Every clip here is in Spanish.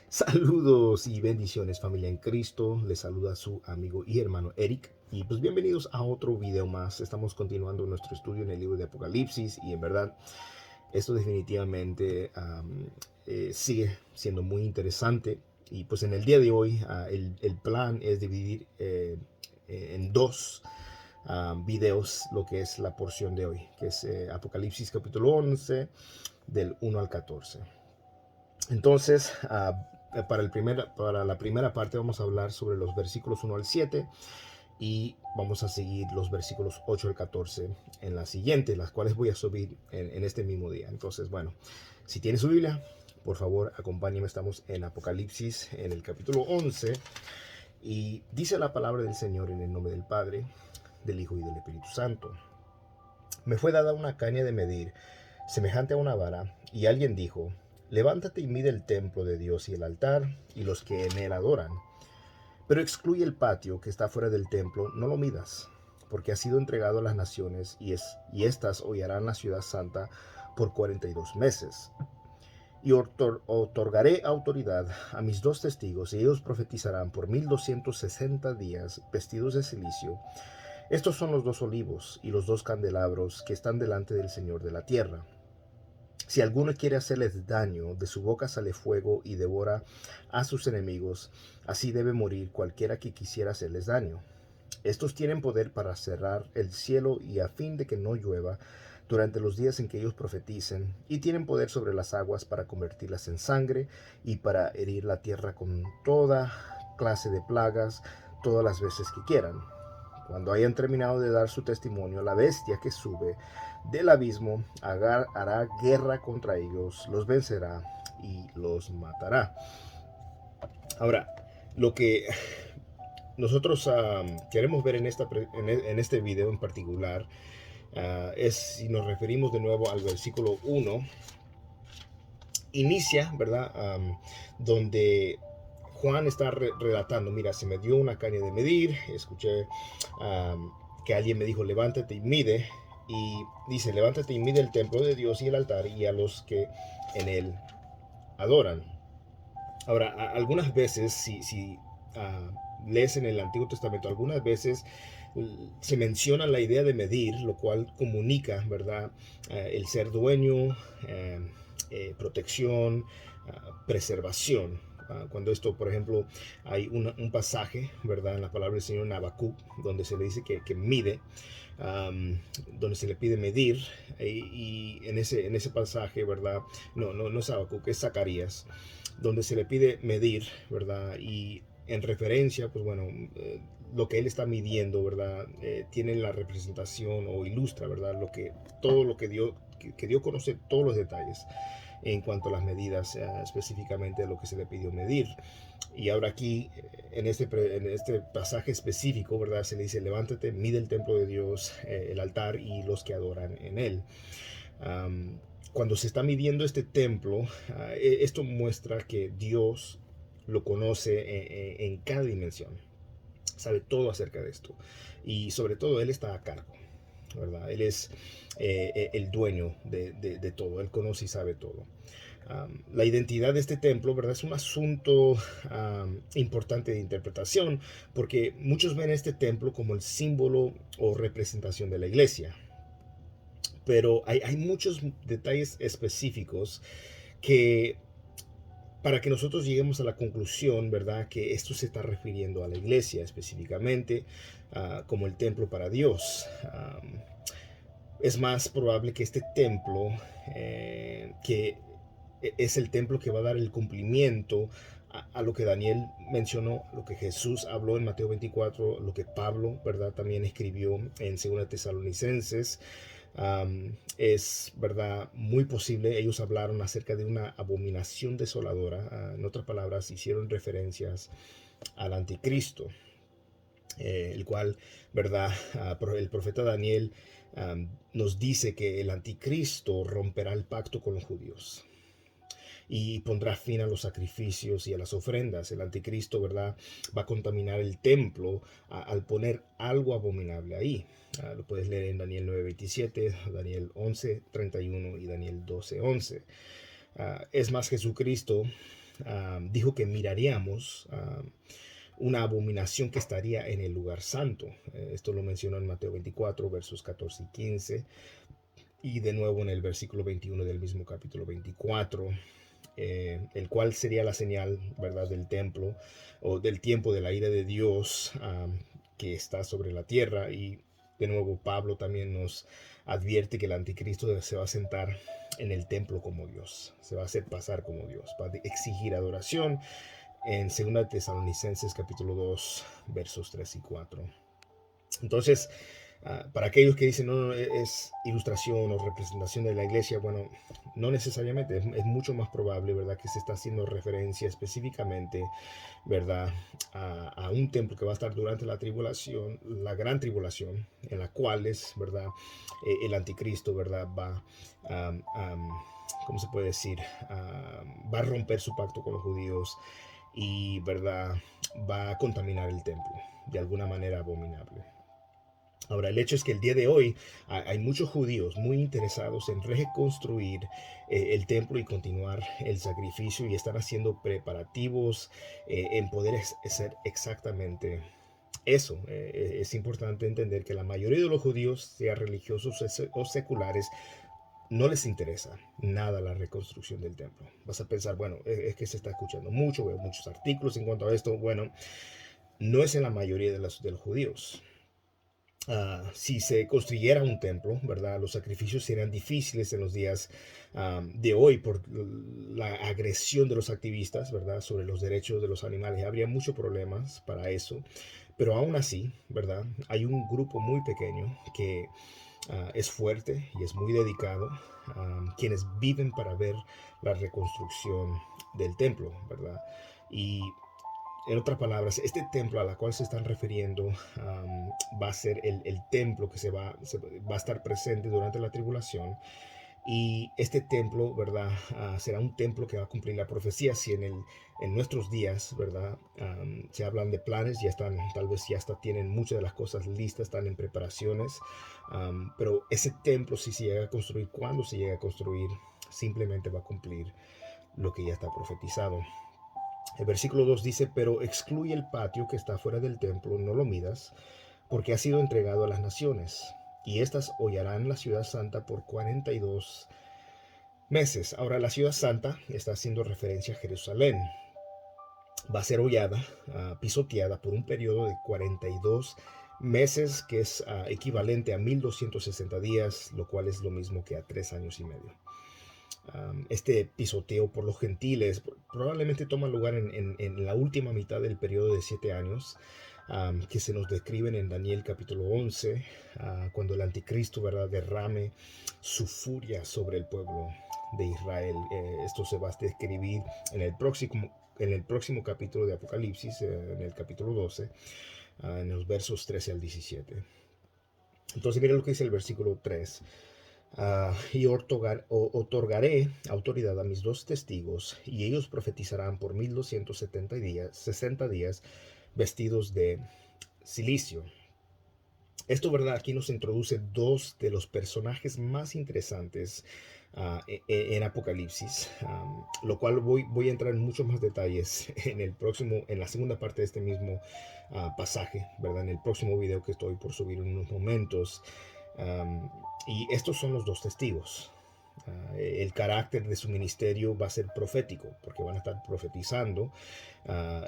Saludos y bendiciones familia en Cristo. Les saluda su amigo y hermano Eric. Y pues bienvenidos a otro video más. Estamos continuando nuestro estudio en el libro de Apocalipsis y en verdad esto definitivamente sigue siendo muy interesante. Y pues en el día de hoy el plan es dividir en dos videos lo que es la porción de hoy, que es Apocalipsis capítulo 11 del 1 al 14. Entonces, para la primera parte vamos a hablar sobre los versículos 1 al 7 y vamos a seguir los versículos 8 al 14 en la siguiente, las cuales voy a subir en este mismo día. Entonces, bueno, si tienes su Biblia, por favor, acompáñame. Estamos en Apocalipsis, en el capítulo 11, y dice la palabra del Señor en el nombre del Padre, del Hijo y del Espíritu Santo. Me fue dada una caña de medir, semejante a una vara, y alguien dijo: levántate y mide el templo de Dios y el altar y los que en él adoran. Pero excluye el patio que está fuera del templo, no lo midas, porque ha sido entregado a las naciones y éstas hollarán la ciudad santa por 42 meses. Y otorgaré autoridad a mis dos testigos, y ellos profetizarán por 1260 días, vestidos de silicio. Estos son los dos olivos y los dos candelabros que están delante del Señor de la tierra. Si alguno quiere hacerles daño, de su boca sale fuego y devora a sus enemigos. Así debe morir cualquiera que quisiera hacerles daño. Estos tienen poder para cerrar el cielo y a fin de que no llueva durante los días en que ellos profeticen, y tienen poder sobre las aguas para convertirlas en sangre y para herir la tierra con toda clase de plagas todas las veces que quieran. Cuando hayan terminado de dar su testimonio, la bestia que sube del abismo hará guerra contra ellos, los vencerá y los matará. Ahora, lo que nosotros queremos ver en este video en particular es, si nos referimos de nuevo al versículo 1, inicia, ¿verdad? Donde Juan está relatando: mira, se me dio una caña de medir, escuché que alguien me dijo, levántate y mide, y dice, levántate y mide el templo de Dios y el altar y a los que en él adoran. Ahora, algunas veces, si lees en el Antiguo Testamento, algunas veces se menciona la idea de medir, lo cual comunica, ¿verdad? El ser dueño, protección, preservación. Cuando esto, por ejemplo, hay un pasaje, ¿verdad? En la palabra del Señor en Habacuc, donde se le dice que mide, donde se le pide medir, y en ese pasaje, ¿verdad? No es Habacuc, es Zacarías, donde se le pide medir, ¿verdad? Y en referencia, pues bueno, lo que él está midiendo, ¿verdad? Tiene la representación o ilustra, ¿verdad? Todo lo que Dios conoce todos los detalles en cuanto a las medidas, específicamente de lo que se le pidió medir. Y ahora aquí, en este pasaje específico, ¿verdad? Se le dice, levántate, mide el templo de Dios, el altar y los que adoran en él. Cuando se está midiendo este templo, esto muestra que Dios lo conoce en cada dimensión, sabe todo acerca de esto, y sobre todo Él está a cargo, ¿verdad? Él es el dueño de todo, Él conoce y sabe todo. La identidad de este templo, ¿verdad? Es un asunto importante de interpretación, porque muchos ven este templo como el símbolo o representación de la iglesia, pero hay muchos detalles específicos que, para que nosotros lleguemos a la conclusión, ¿verdad?, que esto se está refiriendo a la iglesia específicamente, como el templo para Dios. Es más probable que este templo, que es el templo que va a dar el cumplimiento a lo que Daniel mencionó, lo que Jesús habló en Mateo 24, lo que Pablo, ¿verdad?, también escribió en 2 Tesalonicenses. Es, verdad, muy posible. Ellos hablaron acerca de una abominación desoladora. En otras palabras, hicieron referencias al anticristo, el cual, verdad, el profeta Daniel nos dice que el anticristo romperá el pacto con los judíos y pondrá fin a los sacrificios y a las ofrendas. El anticristo, ¿verdad?, va a contaminar el templo al poner algo abominable ahí. Lo puedes leer en Daniel 9:27, Daniel 11:31 y Daniel 12:11. Es más, Jesucristo dijo que miraríamos una abominación que estaría en el lugar santo. Esto lo mencionó en Mateo 24, versos 14 y 15, y de nuevo en el versículo 21 del mismo capítulo 24. El cual sería la señal, ¿verdad?, del templo o del tiempo de la ira de Dios que está sobre la tierra. Y de nuevo Pablo también nos advierte que el anticristo se va a sentar en el templo como Dios, se va a hacer pasar como Dios, va a exigir adoración en 2 Tesalonicenses capítulo 2 versos 3 y 4. Entonces, para aquellos que dicen, no, no, es ilustración o representación de la iglesia, bueno, no necesariamente, es mucho más probable, ¿verdad?, que se está haciendo referencia específicamente, ¿verdad?, a un templo que va a estar durante la tribulación, la gran tribulación, en la cual es, ¿verdad?, el anticristo, ¿verdad?, va ¿cómo se puede decir? Va a romper su pacto con los judíos y, ¿verdad?, va a contaminar el templo de alguna manera abominable. Ahora, el hecho es que el día de hoy hay muchos judíos muy interesados en reconstruir el templo y continuar el sacrificio, y están haciendo preparativos en poder hacer exactamente eso. Es importante entender que la mayoría de los judíos, sea religiosos o seculares, no les interesa nada la reconstrucción del templo. Vas a pensar, bueno, es que se está escuchando mucho, veo muchos artículos en cuanto a esto. Bueno, no es en la mayoría de los judíos. Si se construyera un templo, ¿verdad?, los sacrificios serían difíciles en los días de hoy por la agresión de los activistas, ¿verdad?, sobre los derechos de los animales. Habría muchos problemas para eso, pero aún así, ¿verdad?, hay un grupo muy pequeño que es fuerte y es muy dedicado, quienes viven para ver la reconstrucción del templo, ¿verdad? Y en otras palabras, este templo a la cual se están refiriendo va a ser el templo que va a estar presente durante la tribulación. Y este templo, ¿verdad?, será un templo que va a cumplir la profecía. Si en nuestros días, ¿verdad?, se hablan de planes, ya están, tal vez ya hasta tienen muchas de las cosas listas, están en preparaciones. Pero ese templo, si se llega a construir, cuando se llega a construir, simplemente va a cumplir lo que ya está profetizado. El versículo 2 dice, pero excluye el patio que está fuera del templo, no lo midas, porque ha sido entregado a las naciones, y éstas hollarán la ciudad santa por 42 meses. Ahora, la ciudad santa está haciendo referencia a Jerusalén. Va a ser hollada, pisoteada por un periodo de 42 meses, que es equivalente a 1260 días, lo cual es lo mismo que a 3 años y medio. Este pisoteo por los gentiles probablemente toma lugar en la última mitad del periodo de 7 años, que se nos describen en Daniel capítulo 11, cuando el anticristo, ¿verdad?, derrame su furia sobre el pueblo de Israel. Esto se va a describir en el próximo capítulo de Apocalipsis, en el capítulo 12, en los versos 13 al 17. Entonces, mira lo que dice el versículo 3. Y otorgaré autoridad a mis 2 testigos, y ellos profetizarán por 1260 días, vestidos de silicio. Esto, ¿verdad?, aquí nos introduce 2 de los personajes más interesantes en Apocalipsis, lo cual voy a entrar en muchos más detalles en la segunda parte de este mismo pasaje, ¿verdad?, en el próximo video que estoy por subir en unos momentos. Y estos son los 2 testigos. El carácter de su ministerio va a ser profético, porque van a estar profetizando.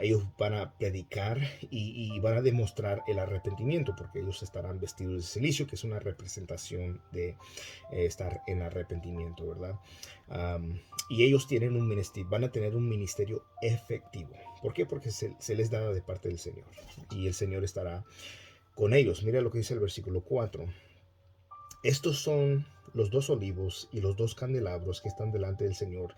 Ellos van a predicar y van a demostrar el arrepentimiento, porque ellos estarán vestidos de silicio, que es una representación de estar en arrepentimiento, ¿verdad? Y ellos van a tener un ministerio efectivo. ¿Por qué? Porque se les da de parte del Señor, y el Señor estará con ellos. Mira lo que dice el versículo 4. Estos son los 2 olivos y los 2 candelabros que están delante del Señor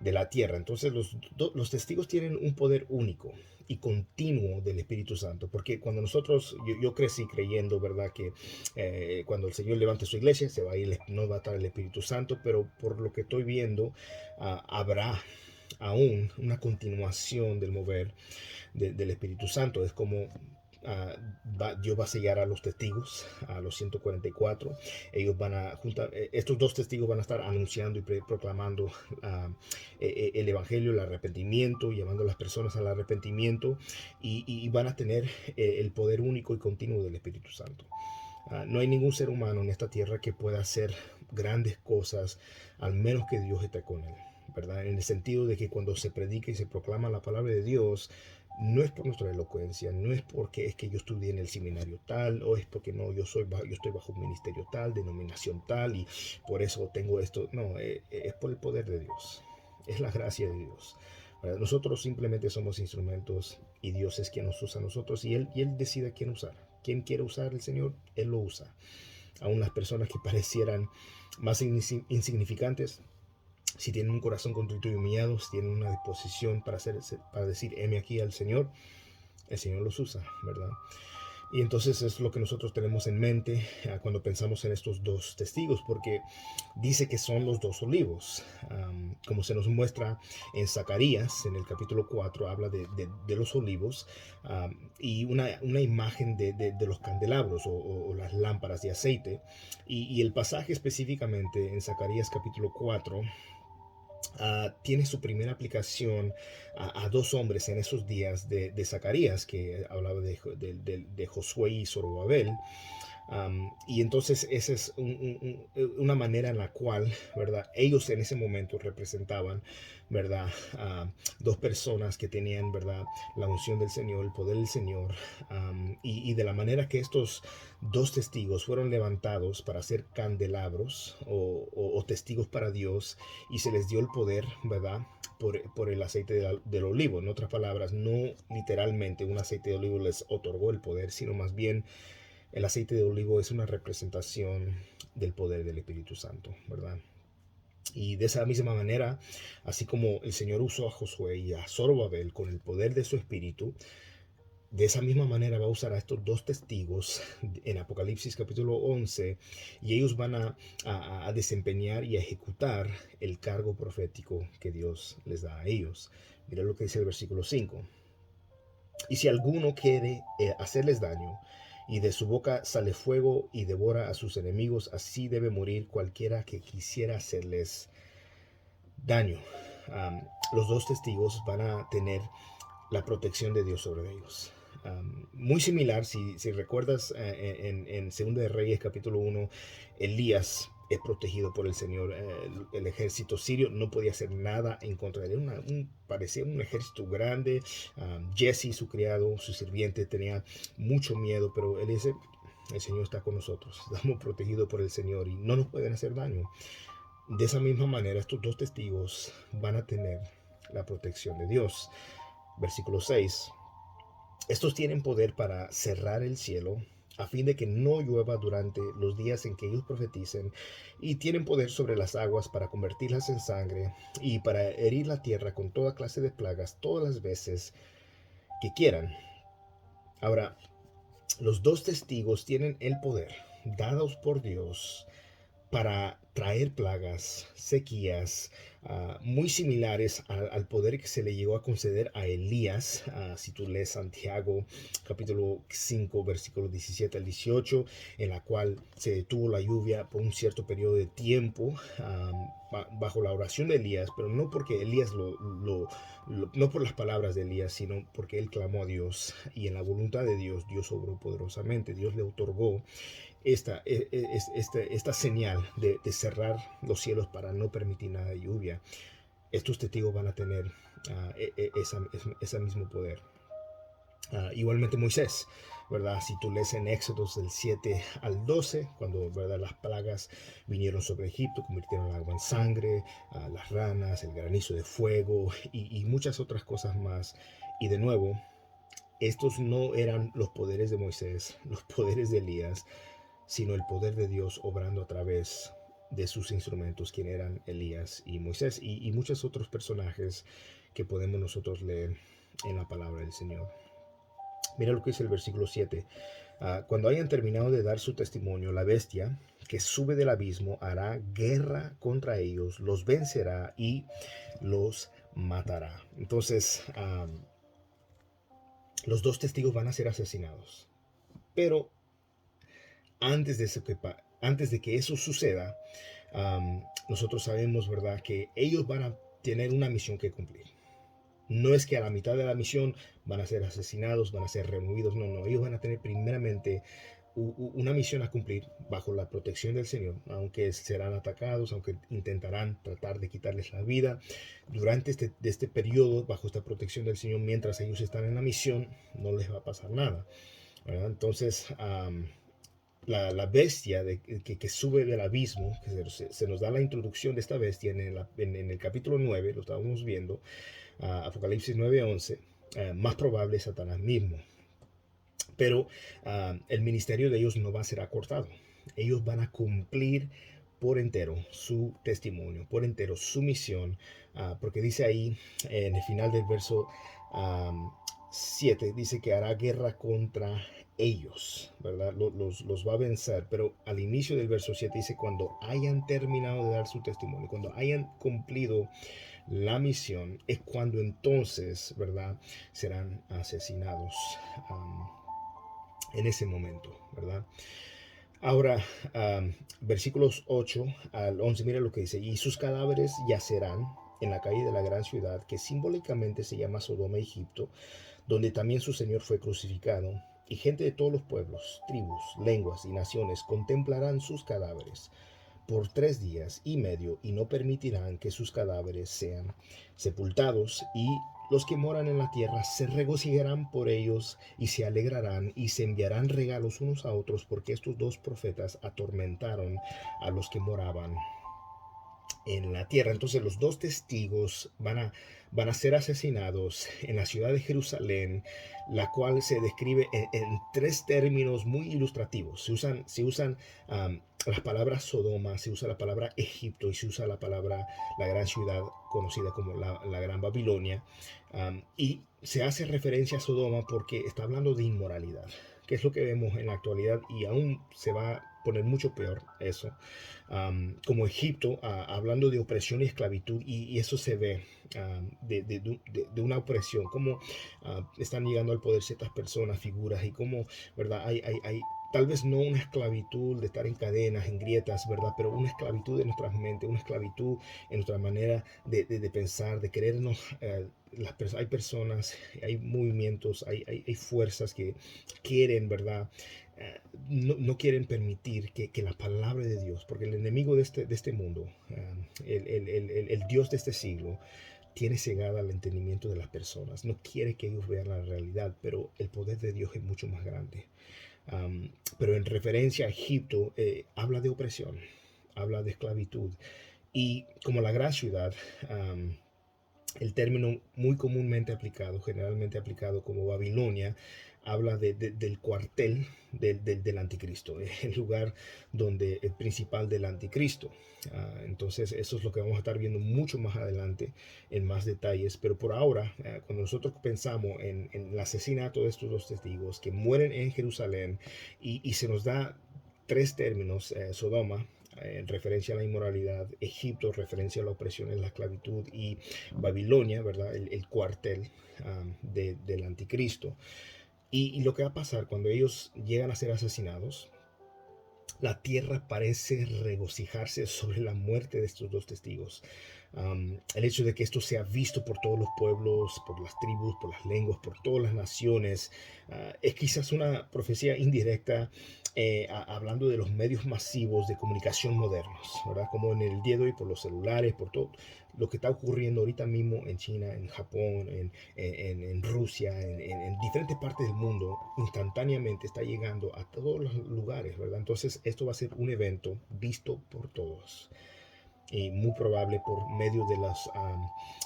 de la tierra. Entonces los testigos tienen un poder único y continuo del Espíritu Santo, porque cuando yo crecí creyendo, ¿verdad?, que cuando el Señor levante su iglesia se va a ir, no va a estar el Espíritu Santo, pero por lo que estoy viendo, habrá aún una continuación del mover del Espíritu Santo. Es como Dios va a sellar a los testigos, a los 144. Ellos van a juntar, estos dos testigos van a estar anunciando y proclamando el evangelio, el arrepentimiento, llevando a las personas al arrepentimiento, y van a tener el poder único y continuo del Espíritu Santo. No hay ningún ser humano en esta tierra que pueda hacer grandes cosas, al menos que Dios esté con él, ¿verdad? En el sentido de que cuando se predica y se proclama la palabra de Dios, no es por nuestra elocuencia, no es porque es que yo estudié en el seminario tal, o es porque no, yo estoy bajo un ministerio tal, denominación tal, y por eso tengo esto. No, es por el poder de Dios, es la gracia de Dios. Nosotros simplemente somos instrumentos y Dios es quien nos usa a nosotros, y él decide a quién usar. ¿Quién quiere usar el Señor? Él lo usa. Aún las personas que parecieran más insignificantes, si tienen un corazón contrito y humillado, si tienen una disposición para decir, heme aquí al Señor, el Señor los usa, ¿verdad? Y entonces es lo que nosotros tenemos en mente cuando pensamos en estos dos testigos, porque dice que son los dos olivos. Como se nos muestra en Zacarías, en el capítulo 4, habla de los olivos, y una imagen de los candelabros o las lámparas de aceite. Y el pasaje específicamente en Zacarías capítulo 4 tiene su primera aplicación a dos hombres en esos días de Zacarías, que hablaba de Josué y Zorobabel. Y entonces esa es una manera en la cual, ¿verdad? Ellos en ese momento representaban, ¿verdad? Dos personas que tenían, ¿verdad? La unción del Señor, el poder del Señor. Y de la manera que estos dos testigos fueron levantados para ser candelabros o testigos para Dios, y se les dio el poder, ¿verdad? Por el aceite del olivo. En otras palabras, no literalmente un aceite de olivo les otorgó el poder, sino más bien el aceite de olivo es una representación del poder del Espíritu Santo, ¿verdad? Y de esa misma manera, así como el Señor usó a Josué y a Zorobabel con el poder de su Espíritu, de esa misma manera va a usar a estos dos testigos en Apocalipsis capítulo 11, y ellos van a desempeñar y a ejecutar el cargo profético que Dios les da a ellos. Mira lo que dice el versículo 5. Y si alguno quiere hacerles daño, y de su boca sale fuego y devora a sus enemigos, así debe morir cualquiera que quisiera hacerles daño. Los dos testigos van a tener la protección de Dios sobre ellos. Muy similar, si recuerdas, en 2 de Reyes capítulo 1, Elías es protegido por el Señor. El ejército sirio no podía hacer nada en contra de él. Parecía un ejército grande. Jesse, su criado, su sirviente, tenía mucho miedo, pero él dice, el Señor está con nosotros, estamos protegidos por el Señor y no nos pueden hacer daño. De esa misma manera, estos dos testigos van a tener la protección de Dios. Versículo 6. Estos tienen poder para cerrar el cielo a fin de que no llueva durante los días en que ellos profeticen, y tienen poder sobre las aguas para convertirlas en sangre y para herir la tierra con toda clase de plagas todas las veces que quieran. Ahora, los dos testigos tienen el poder dados por Dios para traer plagas, sequías, muy similares al poder que se le llegó a conceder a Elías. Si tú lees Santiago capítulo 5 versículos 17 al 18, en la cual se detuvo la lluvia por un cierto periodo de tiempo, bajo la oración de Elías, pero no porque Elías no por las palabras de Elías, sino porque él clamó a Dios, y en la voluntad de Dios, Dios obró poderosamente. Dios le otorgó esta señal de cerrar los cielos para no permitir nada de lluvia. Estos testigos van a tener ese mismo poder. Igualmente Moisés, ¿verdad? Si tú lees en Éxodos del 7 al 12, cuando, ¿verdad?, las plagas vinieron sobre Egipto, convirtieron el agua en sangre, las ranas, el granizo de fuego y muchas otras cosas más. Y de nuevo, estos no eran los poderes de Moisés, los poderes de Elías, sino el poder de Dios obrando a través de sus instrumentos, quien eran Elías y Moisés y muchos otros personajes que podemos nosotros leer en la palabra del Señor. Mira lo que dice el versículo 7. Cuando hayan terminado de dar su testimonio, la bestia que sube del abismo hará guerra contra ellos, los vencerá y los matará. Entonces, Los dos testigos van a ser asesinados. Pero antes de que eso suceda, nosotros sabemos, ¿verdad?, que ellos van a tener una misión que cumplir. No es que a la mitad de la misión van a ser asesinados, van a ser removidos, no, no, ellos van a tener primeramente una misión a cumplir bajo la protección del Señor, aunque serán atacados, aunque intentarán tratar de quitarles la vida. Durante este periodo, bajo esta protección del Señor, mientras ellos están en la misión, no les va a pasar nada, ¿verdad? Entonces, la bestia que sube del abismo, que se nos da la introducción de esta bestia en el capítulo 9, lo estábamos viendo, Apocalipsis 9:11, más probable es Satanás mismo. Pero el ministerio de ellos no va a ser acortado. Ellos van a cumplir por entero su testimonio, por entero su misión, porque dice ahí en el final del verso 7, dice que hará guerra contra ellos, ¿verdad? Los va a vencer, pero al inicio del verso 7 dice cuando hayan terminado de dar su testimonio, cuando hayan cumplido la misión, es cuando entonces, ¿verdad?, serán asesinados. En ese momento, ¿verdad? Ahora, versículos 8 al 11, mira lo que dice, y sus cadáveres yacerán en la calle de la gran ciudad, que simbólicamente se llama Sodoma, Egipto, donde también su Señor fue crucificado, y gente de todos los pueblos, tribus, lenguas y naciones contemplarán sus cadáveres por 3 días y medio, y no permitirán que sus cadáveres sean sepultados, y los que moran en la tierra se regocijarán por ellos y se alegrarán y se enviarán regalos unos a otros, porque estos dos profetas atormentaron a los que moraban en la tierra. Entonces los dos testigos van a ser asesinados en la ciudad de Jerusalén, la cual se describe en 3 términos muy ilustrativos. Se usan las palabras Sodoma, se usa la palabra Egipto y se usa la gran ciudad conocida como la Gran Babilonia. Y se hace referencia a Sodoma porque está hablando de inmoralidad, que es lo que vemos en la actualidad, y aún se va a poner mucho peor eso. Como Egipto, hablando de opresión y esclavitud, y eso se ve de una opresión, cómo están llegando al poder ciertas personas, figuras, y cómo, ¿verdad? Hay tal vez no una esclavitud de estar en cadenas, en grietas, ¿verdad? Pero una esclavitud en nuestras mentes, una esclavitud en nuestra manera de pensar, de querernos. Hay personas, hay movimientos, hay fuerzas que quieren, ¿verdad? No quieren permitir que la palabra de Dios, porque el enemigo de este mundo, el Dios de este siglo, tiene cegada el entendimiento de las personas. No quiere que ellos vean la realidad, pero el poder de Dios es mucho más grande. Pero en referencia a Egipto, habla de opresión, habla de esclavitud. Y como la gran ciudad, el término muy comúnmente aplicado, generalmente aplicado como Babilonia, habla del cuartel del anticristo, el lugar donde el principal del anticristo. Entonces eso es lo que vamos a estar viendo mucho más adelante en más detalles, pero por ahora, cuando nosotros pensamos en el asesinato de estos dos testigos que mueren en Jerusalén, y se nos da 3 términos, Sodoma, en referencia a la inmoralidad, Egipto, referencia a la opresión y la esclavitud, y Babilonia, ¿verdad? El cuartel del anticristo. Y lo que va a pasar cuando ellos llegan a ser asesinados, la tierra parece regocijarse sobre la muerte de estos dos testigos. El hecho de que esto sea visto por todos los pueblos, por las tribus, por las lenguas, por todas las naciones, es quizás una profecía indirecta, hablando de los medios masivos de comunicación modernos, ¿verdad? Como en el día de hoy, por los celulares, por todo lo que está ocurriendo ahorita mismo en China, en Japón, en Rusia, en diferentes partes del mundo, instantáneamente está llegando a todos los lugares, ¿verdad? Entonces esto va a ser un evento visto por todos, y muy probable por medio de los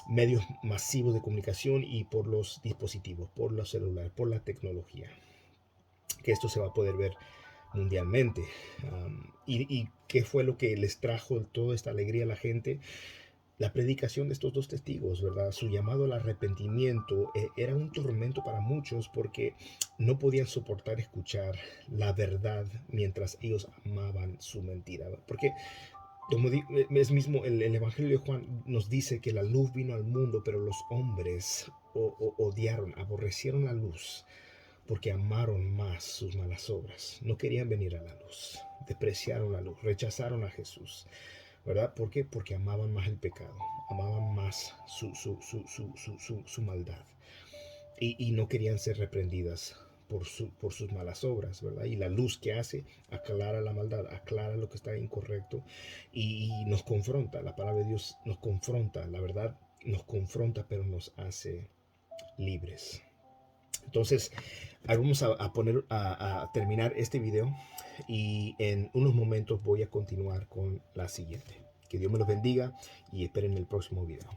medios masivos de comunicación y por los dispositivos, por los celulares, por la tecnología, que esto se va a poder ver mundialmente. ¿Y qué fue lo que les trajo toda esta alegría a la gente? La predicación de estos dos testigos, ¿verdad? Su llamado al arrepentimiento era un tormento para muchos, porque no podían soportar escuchar la verdad mientras ellos amaban su mentira. Porque Es mismo el Evangelio de Juan nos dice que la luz vino al mundo, pero los hombres odiaron, aborrecieron la luz porque amaron más sus malas obras. No querían venir a la luz, despreciaron la luz, rechazaron a Jesús, ¿verdad? ¿Por qué? Porque amaban más el pecado, amaban más su maldad y no querían ser reprendidas por sus malas obras, ¿verdad? Y la luz que hace aclara la maldad, aclara lo que está incorrecto y nos confronta. La palabra de Dios nos confronta, la verdad nos confronta, pero nos hace libres. Entonces, ahora vamos a terminar este video y en unos momentos voy a continuar con la siguiente. Que Dios me los bendiga y esperen el próximo video.